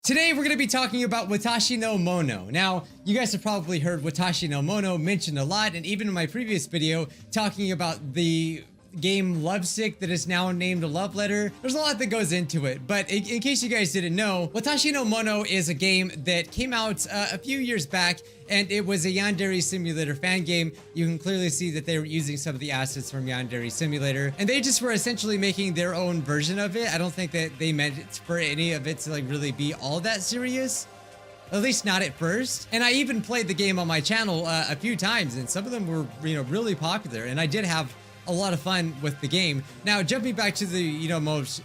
Today we're going to be talking about Watashi no Mono. Now, you guys have probably heard Watashi no Mono mentioned a lot, and even in my previous video talking about the game Lovesick that is now named Love Letter. There's a lot that goes into it, but in case you guys didn't know, Watashi no Mono is a game that came out a few years back, and it was a Yandere Simulator fan game. You can clearly see that they were using some of the assets from Yandere Simulator, and they just were essentially making their own version of it. I don't think that they meant for any of it to like really be all that serious. At least not at first. And I even played the game on my channel a few times, and some of them were, really popular, and I did have a lot of fun with the game. Now, jumping back to the,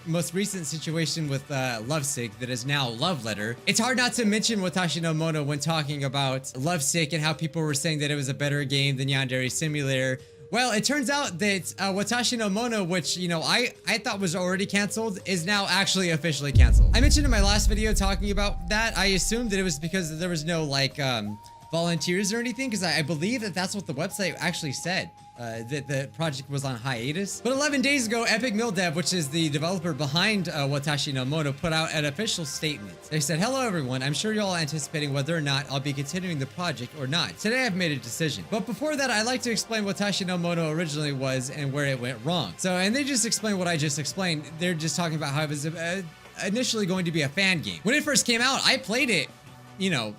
most recent situation with Lovesick that is now Love Letter, it's hard not to mention Watashi no Mono when talking about Lovesick and how people were saying that it was a better game than Yandere Simulator. Well, it turns out that Watashi no Mono, which, I thought was already canceled, is now actually officially canceled. I mentioned in my last video talking about that, I assumed that it was because there was no, volunteers or anything, because I believe that that's what the website actually said. That the project was on hiatus. But 11 days ago, Epic Mildev, which is the developer behind Watashi no Mono, put out an official statement. They said, "Hello everyone, I'm sure you're all anticipating whether or not I'll be continuing the project or not. Today I've made a decision. But before that, I'd like to explain what Watashi no Mono originally was and where it went wrong." So, and they just explained what I just explained. They're just talking about how it was initially going to be a fan game. When it first came out, I played it,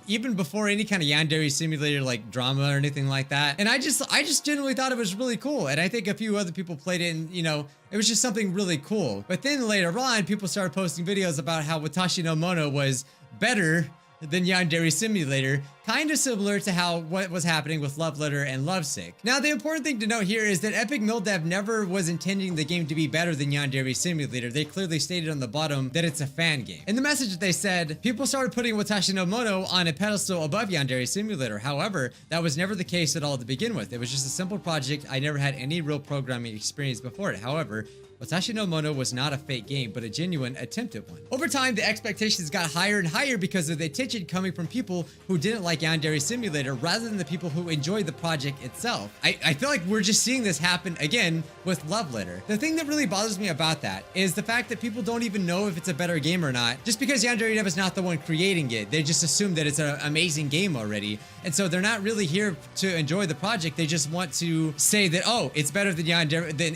even before any kind of Yandere Simulator like drama or anything like that. And I just genuinely thought it was really cool. And I think a few other people played it and, it was just something really cool. But then later on, people started posting videos about how Watashi no Mono was better than Yandere Simulator, kind of similar to what was happening with Love Letter and Lovesick. Now, the important thing to note here is that Epic Mildev never was intending the game to be better than Yandere Simulator. They clearly stated on the bottom that it's a fan game. In the message that they said, people started putting Watashi no Mono on a pedestal above Yandere Simulator. However, that was never the case at all to begin with. It was just a simple project. I never had any real programming experience before it. However, Watashi no Mono was not a fake game, but a genuine attempt at one. Over time, the expectations got higher and higher because of the attention coming from people who didn't like Yandere Simulator rather than the people who enjoyed the project itself. I feel like we're just seeing this happen again with Love Letter. The thing that really bothers me about that is the fact that people don't even know if it's a better game or not. Just because Yandere Dev is not the one creating it, they just assume that it's an amazing game already. And so they're not really here to enjoy the project. They just want to say that, oh, it's better than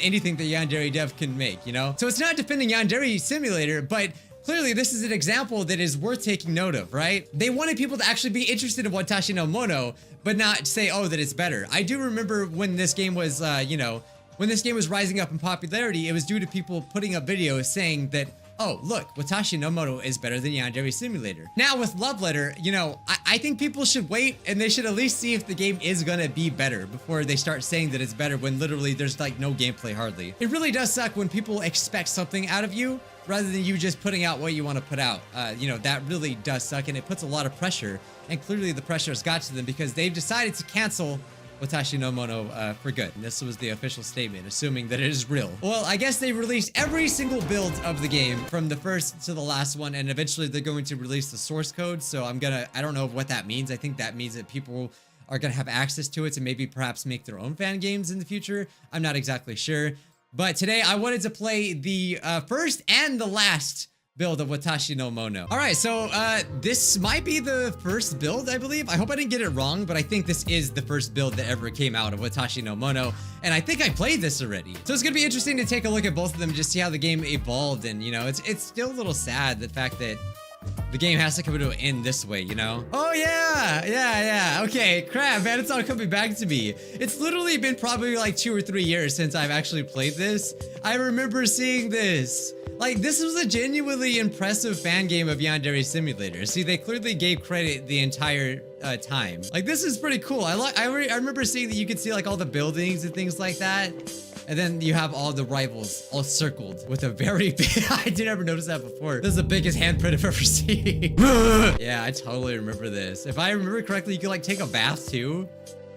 anything that Yandere Dev can make, So it's not defending Yandere Simulator, but clearly this is an example that is worth taking note of, right? They wanted people to actually be interested in Watashi no Mono, but not say, oh, that it's better. I do remember when this game was, when this game was rising up in popularity, it was due to people putting up videos saying that, oh, look, Watashi no Mono is better than Yandere Simulator. Now with Love Letter, I think people should wait and they should at least see if the game is gonna be better before they start saying that it's better when literally there's like no gameplay hardly. It really does suck when people expect something out of you rather than you just putting out what you want to put out. That really does suck, and it puts a lot of pressure, and clearly the pressure has got to them because they've decided to cancel Watashi no Mono for good. And this was the official statement, assuming that it is real. Well, I guess they released every single build of the game from the first to the last one, and eventually they're going to release the source code. So I don't know what that means. I think that means that people are gonna have access to it to maybe perhaps make their own fan games in the future. I'm not exactly sure. But today I wanted to play the first and the last build of Watashi no Mono. All right, so this might be the first build, I believe. I hope I didn't get it wrong, but I think this is the first build that ever came out of Watashi no Mono, and I think I played this already. So it's gonna be interesting to take a look at both of them, just see how the game evolved, and it's still a little sad, the fact that the game has to come to an end this way, Oh yeah, okay, crap, man, it's all coming back to me. It's literally been probably like 2 or 3 years since I've actually played this. I remember seeing this. Like, this was a genuinely impressive fan game of Yandere Simulator. See, they clearly gave credit the entire time. Like, this is pretty cool. I remember seeing that you could see like all the buildings and things like that. And then you have all the rivals all circled with a very big, I did never notice that before. This is the biggest handprint I've ever seen. Yeah, I totally remember this. If I remember correctly, you could like take a bath too.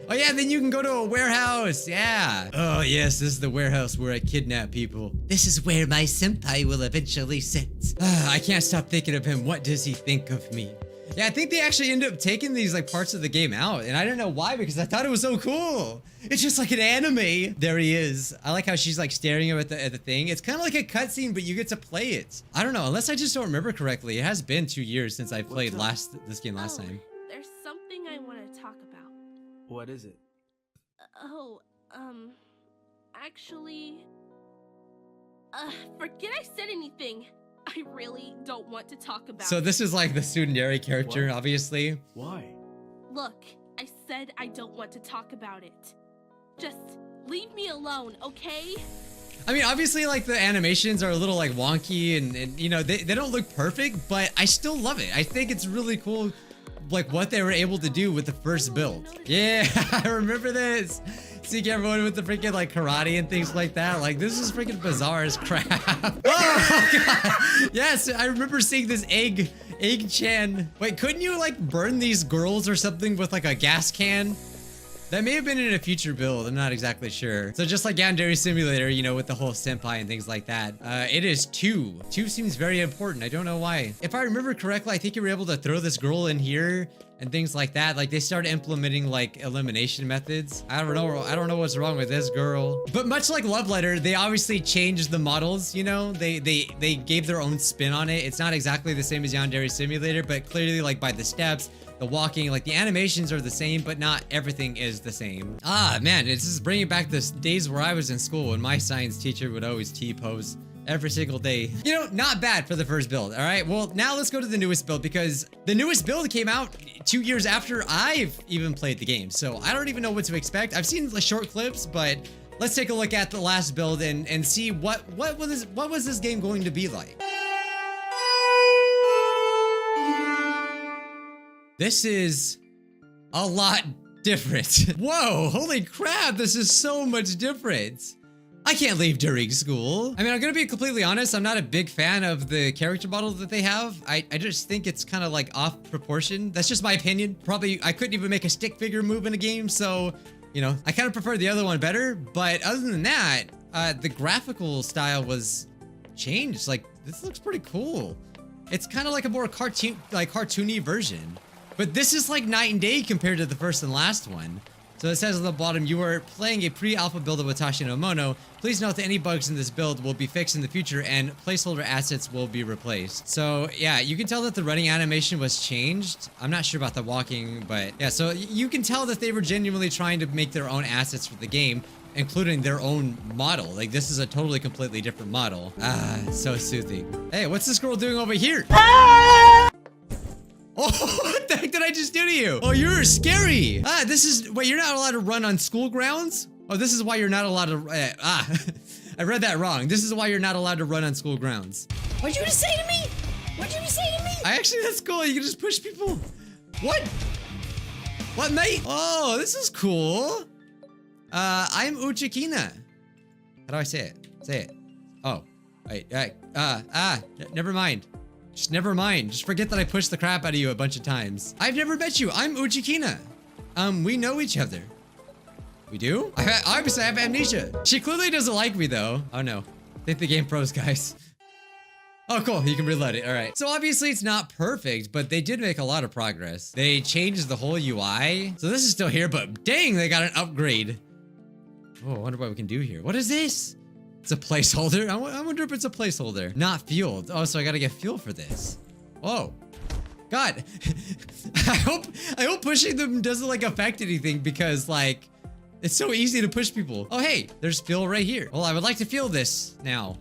Oh yeah, then you can go to a warehouse, yeah. Oh yes, this is the warehouse where I kidnap people. This is where my senpai will eventually sit. I can't stop thinking of him. What does he think of me? Yeah, I think they actually ended up taking these like parts of the game out, and I don't know why, because I thought it was so cool. It's just like an anime. There he is. I like how she's like staring at the thing. It's kind of like a cutscene, but you get to play it. I don't know, unless I just don't remember correctly. It has been 2 years since I played this game last time. There's something I want to talk about. What is it? Actually, forget I said anything. I really don't want to talk about So it. this is like the Tsundere character, What? obviously. Why? Look, I said I don't want to talk about it. Just leave me alone, okay? I mean, obviously, like, the animations are a little, like, wonky and you know, they don't look perfect, but I still love it. I think it's really cool, like, what they were able to do with the first build. Yeah, I remember this. Seeing everyone with the freaking, like, karate and things like that. Like, this is freaking bizarre as crap. Oh, God. Yes, I remember seeing this Egg-chan. Wait, couldn't you, like, burn these girls or something with, like, a gas can? That may have been in a future build, I'm not exactly sure. So just like Yandere Simulator, you know, with the whole senpai and things like that. It is 2. 2 seems very important, I don't know why. If I remember correctly, I think you were able to throw this girl in here and things like that. Like they started implementing like elimination methods. I don't know what's wrong with this girl. But much like Love Letter, they obviously changed the models, you know? They gave their own spin on it. It's not exactly the same as Yandere Simulator, but clearly like by the steps, the walking, like the animations are the same, but not everything is the same. Ah, man, it's just bringing back the days where I was in school and my science teacher would always T-pose every single day. You know, not bad for the first build, all right? Well, now let's go to the newest build because the newest build came out 2 years after I've even played the game. So I don't even know what to expect. I've seen the short clips, but let's take a look at the last build and see what was this game going to be like. This is a lot different. Whoa, holy crap, this is so much different. I can't leave during school. I mean, I'm gonna be completely honest, I'm not a big fan of the character model that they have. I just think it's kind of like off proportion. That's just my opinion. Probably, I couldn't even make a stick figure move in a game, so, you know, I kind of prefer the other one better. But other than that, the graphical style was changed. Like, this looks pretty cool. It's kind of like a more cartoony version. But this is like night and day compared to the first and last one. So it says on the bottom, you are playing a pre-alpha build of Watashi no Mono. Please note that any bugs in this build will be fixed in the future and placeholder assets will be replaced. So yeah, you can tell that the running animation was changed. I'm not sure about the walking, but yeah, so you can tell that they were genuinely trying to make their own assets for the game, including their own model. Like this is a totally completely different model. Ah, so soothing. Hey, what's this girl doing over here? Oh, what the heck did I just do to you? Oh, you're scary. Ah, this is, wait, you're not allowed to run on school grounds? Oh, this is why you're not allowed to, I read that wrong. This is why you're not allowed to run on school grounds. What'd you just say to me? What'd you just say to me? Actually, that's cool. You can just push people. What? What, mate? Oh, this is cool. I'm Uchikina. How do I say it? Say it. Oh, wait, never mind. Just never mind. Just forget that I pushed the crap out of you a bunch of times. I've never met you. I'm Uchikina. We know each other. We do? Obviously, I have amnesia. She clearly doesn't like me, though. Oh, no. I think the game froze, guys. Oh, cool. You can reload it. All right. So, obviously, it's not perfect, but they did make a lot of progress. They changed the whole UI. So, this is still here, but dang, they got an upgrade. Oh, I wonder what we can do here. What is this? It's a placeholder. I wonder if it's a placeholder. Not fueled. Oh, so I gotta get fuel for this. Whoa. God. I hope pushing them doesn't like affect anything because like it's so easy to push people. Oh, hey, there's fuel right here. Well, I would like to fuel this now.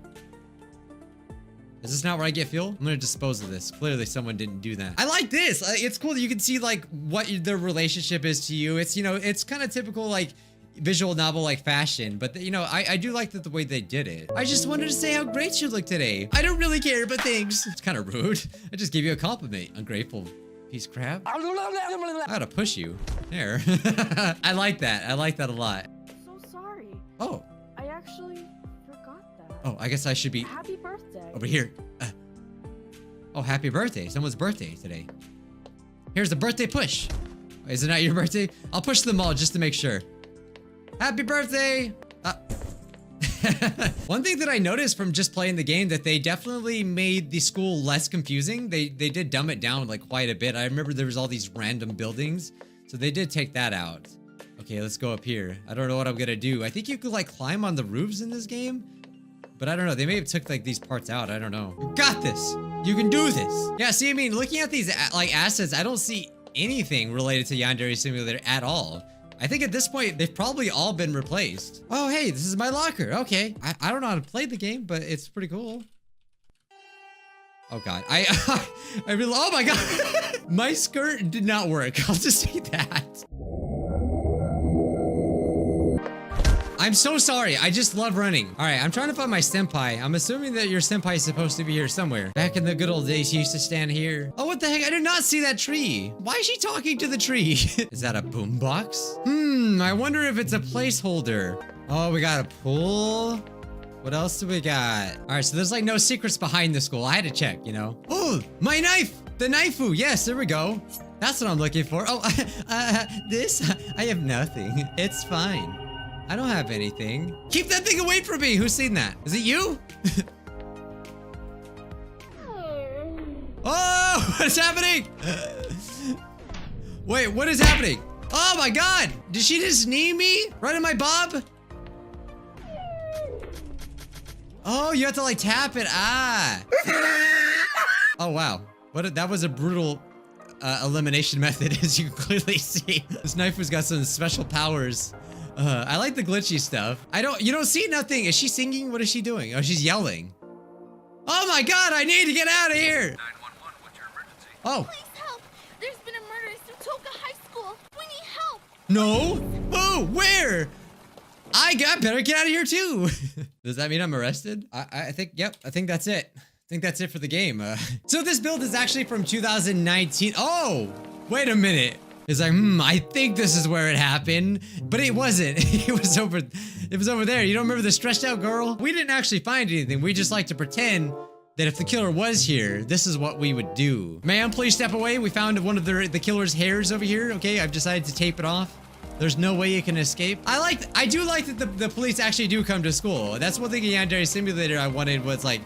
Is this not where I get fuel? I'm gonna dispose of this. Clearly someone didn't do that. I like this. It's cool that you can see like what their relationship is to you. It's, you know, it's kind of typical like visual novel like fashion, but you know, I do like the way they did it. I just wanted to say how great you look today. I don't really care, but thanks. It's kind of rude. I just gave you a compliment. Ungrateful piece of crap. I gotta push you. There. I like that. I like that a lot. So sorry. Oh. I actually forgot that. Oh, I guess I should be Happy birthday. over here. Oh, happy birthday. Someone's birthday today. Here's the birthday push. Is it not your birthday? I'll push them all just to make sure. Happy birthday! One thing that I noticed from just playing the game that they definitely made the school less confusing. They did dumb it down like quite a bit. I remember there was all these random buildings, so they did take that out. Okay, let's go up here. I don't know what I'm gonna do. I think you could like climb on the roofs in this game, but I don't know. They may have took like these parts out. I don't know. You got this. You can do this. Yeah, see, I mean, looking at these like assets, I don't see anything related to Yandere Simulator at all. I think at this point, they've probably all been replaced. Oh, hey, this is my locker. Okay. I don't know how to play the game, but it's pretty cool. Oh God, I really, oh my God. My skirt did not work. I'll just say that. I'm so sorry. I just love running. All right, I'm trying to find my senpai. I'm assuming that your senpai is supposed to be here somewhere. Back in the good old days, he used to stand here. Oh, what the heck? I did not see that tree. Why is she talking to the tree? Is that a boombox? I wonder if it's a placeholder. Oh, we got a pool. What else do we got? All right, so there's like no secrets behind the school. I had to check, you know. Oh, my knife. The knifeu. Yes, there we go. That's what I'm looking for. Oh, this? I have nothing. It's fine. I don't have anything. Keep that thing away from me. Who's seen that? Is it you? Oh, what's happening? Wait, what is happening? Oh my God. Did she just knee me? Right in my bob? Oh, you have to like tap it. Ah. Oh, wow. That was a brutal elimination method, as you can clearly see. This knife has got some special powers. I like the glitchy stuff. You don't see nothing. Is she singing? What is she doing? Oh, she's yelling. Oh my God, I need to get out of here. 911, what's your emergency? Oh. Please help. There's been a murder in Sutoka High School. We need help. No. Oh, where? I better get out of here too. Does that mean I'm arrested? I think, yep, I think that's it. I think that's it for the game. So this build is actually from 2019. Oh, wait a minute. It's like, I think this is where it happened, but it wasn't. It was over there. You don't remember the stressed out girl? We didn't actually find anything. We just like to pretend that if the killer was here, this is what we would do. Ma'am, please step away. We found one of the killer's hairs over here. Okay, I've decided to tape it off. There's no way you can escape. I do like that the police actually do come to school. That's one thing in Yandere Simulator I wanted was like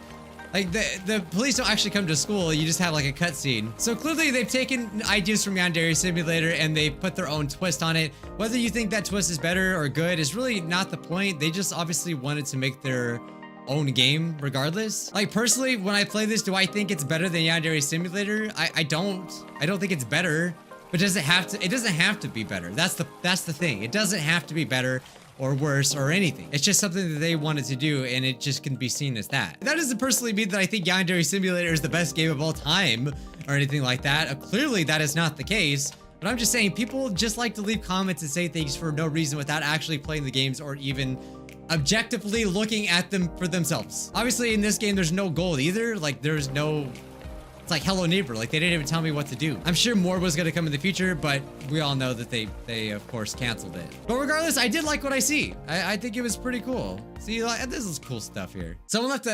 the police don't actually come to school, you just have like a cutscene. So clearly they've taken ideas from Yandere Simulator and they put their own twist on it. Whether you think that twist is better or good is really not the point. They just obviously wanted to make their own game regardless. Like personally, when I play this, do I think it's better than Yandere Simulator? I don't think it's better, but it doesn't have to be better. That's the thing. It doesn't have to be better or worse or anything. It's just something that they wanted to do and it just can be seen as that. That doesn't personally mean that I think Yandere Simulator is the best game of all time or anything like that. Clearly that is not the case, but I'm just saying people just like to leave comments and say things for no reason without actually playing the games or even objectively looking at them for themselves. Obviously in this game, there's no goal either. Like there's no, it's like Hello Neighbor, like they didn't even tell me what to do. I'm sure more was gonna come in the future, but we all know that they of course canceled it. But regardless, I did like what I see. I think it was pretty cool. See, like, this is cool stuff here. Someone left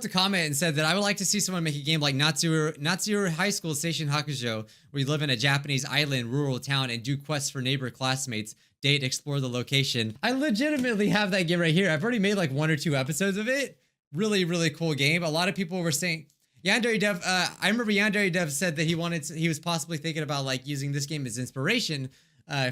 a comment and said that I would like to see someone make a game like Natsuru High School Station Hakujo, where you live in a Japanese island rural town and do quests for neighbor classmates, date, explore the location. I legitimately have that game right here. I've already made like 1 or 2 episodes of it. Really, really cool game. A lot of people were saying, Yandere Dev, I remember Yandere Dev said that he was possibly thinking about like using this game as inspiration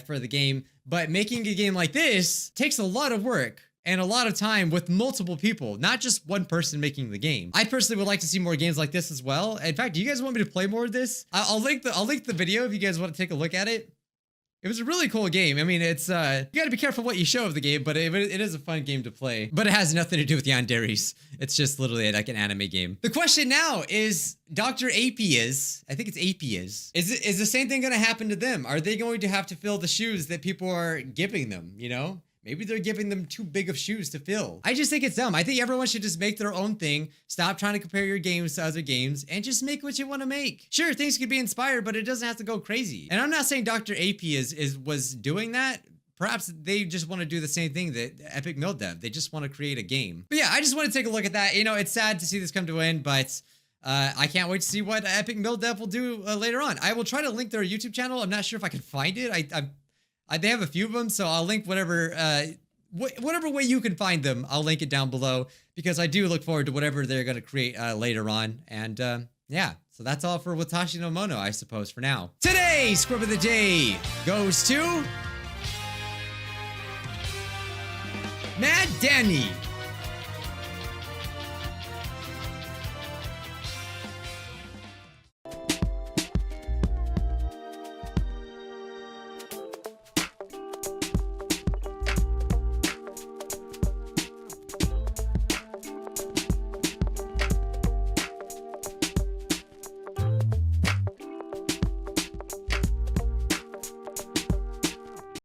for the game, but making a game like this takes a lot of work and a lot of time with multiple people, not just one person making the game. I personally would like to see more games like this as well. In fact, do you guys want me to play more of this? I'll link the video if you guys want to take a look at it. It was a really cool game. I mean, it's, you gotta be careful what you show of the game, but it is a fun game to play. But it has nothing to do with Yandere's. It's just literally like an anime game. The question now is, Dr. Apias, I think it's Apias, is the same thing gonna happen to them? Are they going to have to fill the shoes that people are giving them, you know? Maybe they're giving them too big of shoes to fill. I just think it's dumb. I think everyone should just make their own thing. Stop trying to compare your games to other games and just make what you want to make. Sure, things could be inspired, but it doesn't have to go crazy. And I'm not saying Dr. AP was doing that. Perhaps they just want to do the same thing that Epic Mill Dev. They just want to create a game. But yeah, I just want to take a look at that. You know, it's sad to see this come to an end, but I can't wait to see what Epic Mill Dev will do later on. I will try to link their YouTube channel. I'm not sure if I can find it. They have a few of them, so I'll link whatever whatever way you can find them, I'll link it down below because I do look forward to whatever they're going to create later on. And yeah, so that's all for Watashi no Mono, I suppose, for now. Today's Scrub of the Day goes to Mad Danny.